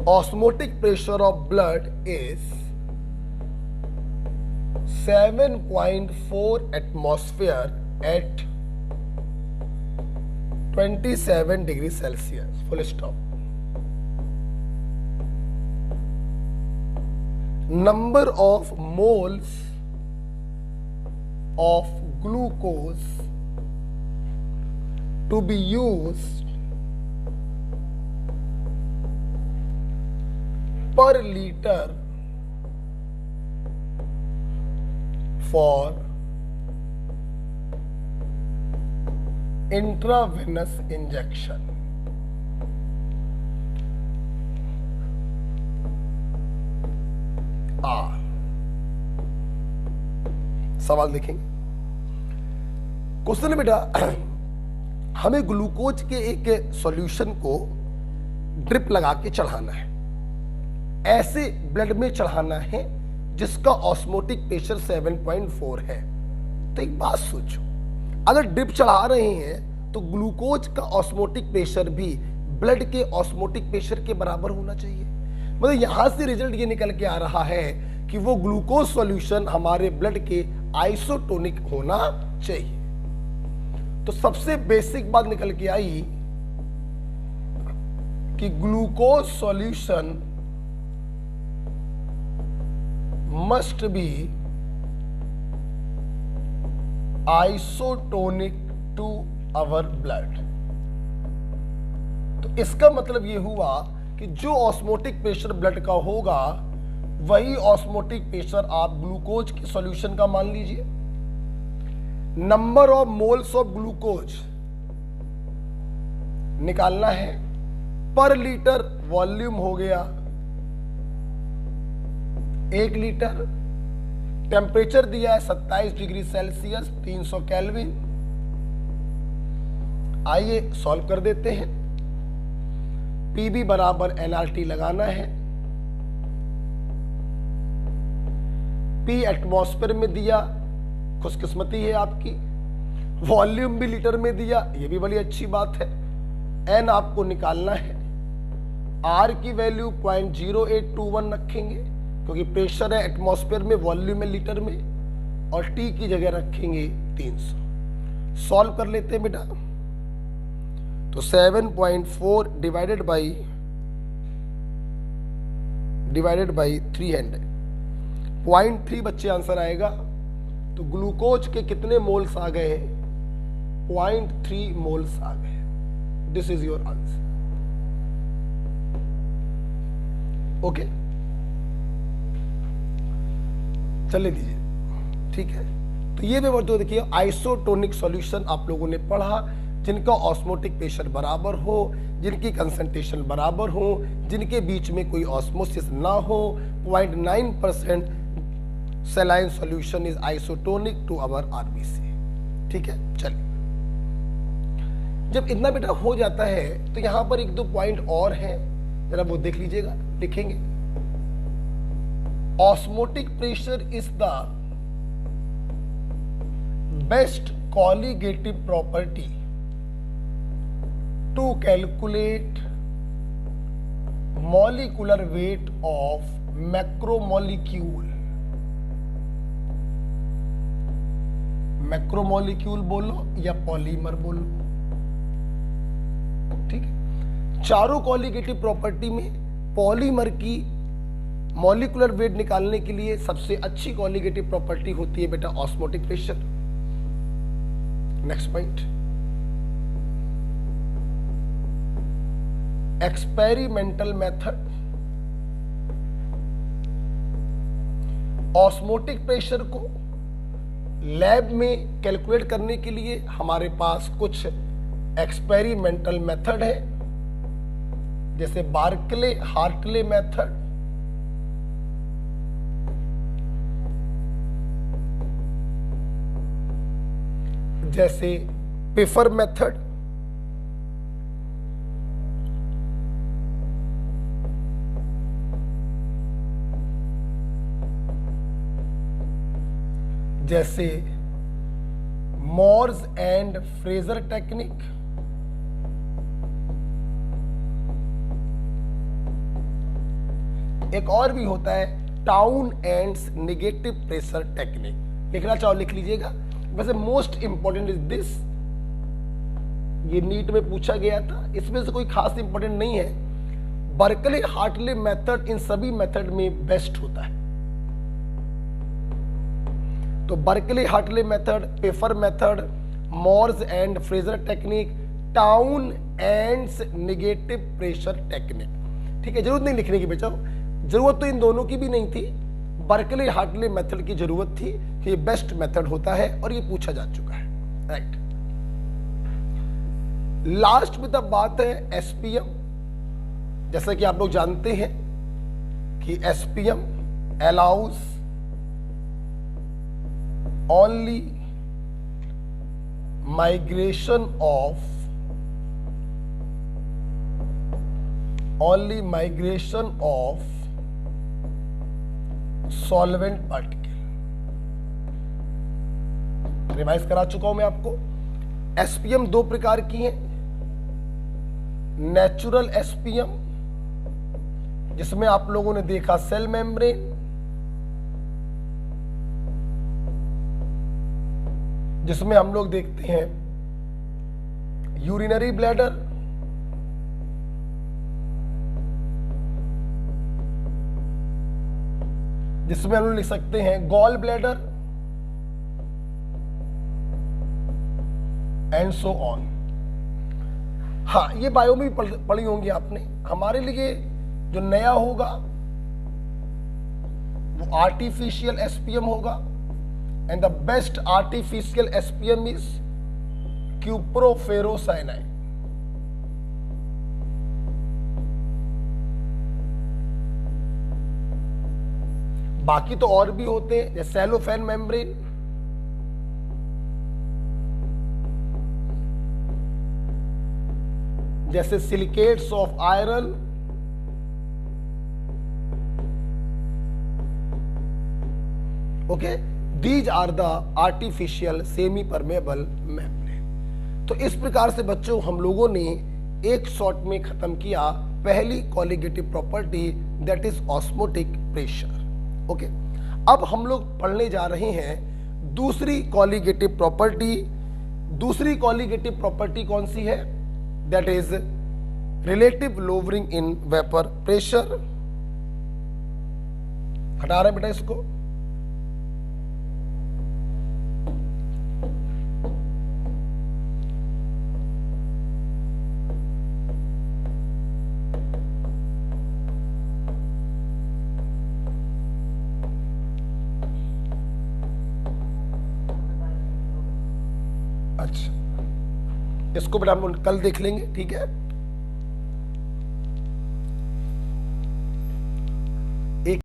osmotic pressure of blood is 7.4 atmosphere at 27 degrees Celsius. Full stop. Number of moles of glucose to be used per liter for intravenous injection. सवाल देखेंगे। Question है बेटा, हमें glucose के एक solution को drip लगा के चढ़ाना है, ऐसे ब्लड में चढ़ाना है जिसका ऑस्मोटिक प्रेशर 7.4 है। तो एक बात सोचो, अगर ड्रिप चढ़ा रहे हैं तो ग्लूकोज का ऑस्मोटिक प्रेशर भी ब्लड के ऑस्मोटिक प्रेशर के बराबर होना चाहिए। मतलब यहां से रिजल्ट ये निकल के आ रहा है कि वो ग्लूकोज सॉल्यूशन हमारे ब्लड के आइसोटोनिक होना चाहिए। तो सबसे बेसिक बात निकल के आई कि glucose solution must be isotonic to our blood. तो इसका मतलब यह हुआ कि जो ऑस्मोटिक प्रेशर ब्लड का होगा वही ऑस्मोटिक प्रेशर आप ग्लूकोज के सॉल्यूशन का मान लीजिए। Number of moles of glucose निकालना है, पर लीटर वॉल्यूम हो गया 1 लीटर, टेम्परेचर दिया है 27 डिग्री सेल्सियस 300 केल्विन। आइए सॉल्व कर देते हैं। पीबी बराबर एनआरटी लगाना है। पी एटमॉस्फेयर में दिया, खुशकिस्मती है आपकी। वॉल्यूम भी लीटर में दिया, ये भी बड़ी अच्छी बात है। एन आपको निकालना है। आर की वैल्यू 0.0821 रखेंगे क्योंकि प्रेशर है एटमॉस्फेयर में, वॉल्यूम है लीटर में, और टी की जगह रखेंगे 300। सॉल्व कर लेते हैं बेटा। तो 7.4 डिवाइडेड बाई 300, 0.3 बच्चे आंसर आएगा। तो ग्लूकोज के कितने मोल्स आ गए? 0.3 मोल्स आ गए। This is your answer. Okay, चले दीजिए, ठीक है। तो ये भी तो देखिए, आइसोटोनिक सॉल्यूशन आप लोगों ने पढ़ा, जिनका ऑस्मोटिक प्रेशर बराबर हो, जिनकी कंसंट्रेशन बराबर हो, जिनके बीच में कोई ऑस्मोसिस ना हो। 0.9% saline solution is isotonic to our RBC. ठीक है, चलिए। जब इतना बेटा हो जाता है तो यहां पर 1-2 पॉइंट और हैं, जरा वो देख लीजिएगा, लिखेंगे। Osmotic pressure is the best colligative property to calculate molecular weight of macromolecule। Macromolecule बोलो या पॉलीमर बोलो, ठीक है। चारों कॉलिगेटिव प्रॉपर्टी में पॉलीमर की मॉलिक्यूलर वेट निकालने के लिए सबसे अच्छी कॉलिगेटिव प्रॉपर्टी होती है बेटा osmotic pressure. Next point, experimental method. Osmotic pressure को लैब में कैलकुलेट करने के लिए हमारे पास कुछ एक्सपेरिमेंटल मेथड है, जैसे बार्कले हार्टले मेथड, जैसे पिफर मेथड, जैसे मॉर्स एंड फ्रेजर टेक्निक, एक और भी होता है town ends negative pressure technique. लिखना चाहो लिख लीजिएगा। वैसे मोस्ट इंपॉर्टेंट इज दिस, ये नीट में पूछा गया था, इसमें से कोई खास इंपॉर्टेंट नहीं है। बर्कले हार्टले मेथड इन सभी मेथड में बेस्ट होता है। तो Berkeley Hartley method, Pfeffer method, Morse and Frazer technique, Townend's negative pressure technique. ठीक है, जरूरत नहीं लिखने की बच्चों, जरूरत तो इन दोनों की भी नहीं थी। बर्कले हार्टले मेथड की जरूरत थी कि ये बेस्ट मेथड होता है और ये पूछा जा चुका है। राइट, लास्ट में तब बात है एसपीएम। जैसा कि आप लोग जानते हैं कि SPM allows only migration of solvent particle. Revise करा चुका हूं मैं आपको। एसपीएम दो प्रकार की हैं। नेचुरल एसपीएम, जिसमें आप लोगों ने देखा सेल मेम्ब्रेन, जिसमें हम लोग देखते हैं यूरिनरी ब्लैडर, जिसमें हम लोग लिख सकते हैं gall bladder and so on. हाँ, ये बायो में भी पढ़ी होंगी आपने। हमारे लिए जो नया होगा वो आर्टिफिशियल एसपीएम होगा, and the best artificial SPM is cuproferrocyanide. बाकी तो और भी होते हैं, जैसे सेलोफेन मेम्ब्रेन, जैसे silicates of iron, okay, these are the artificial semi permeable membrane. तो इस प्रकार से बच्चों हम लोगों ने एक शॉट में खत्म किया पहली colligative property, that is osmotic pressure. Okay, अब हम लोग पढ़ने जा रहे हैं दूसरी कॉलिगेटिव प्रॉपर्टी। दूसरी कॉलिगेटिव प्रॉपर्टी कौन सी है? That is relative lowering in vapour pressure. हटा रहे बेटा इसको। अच्छा, इसको बेटा हम कल देख लेंगे, ठीक है।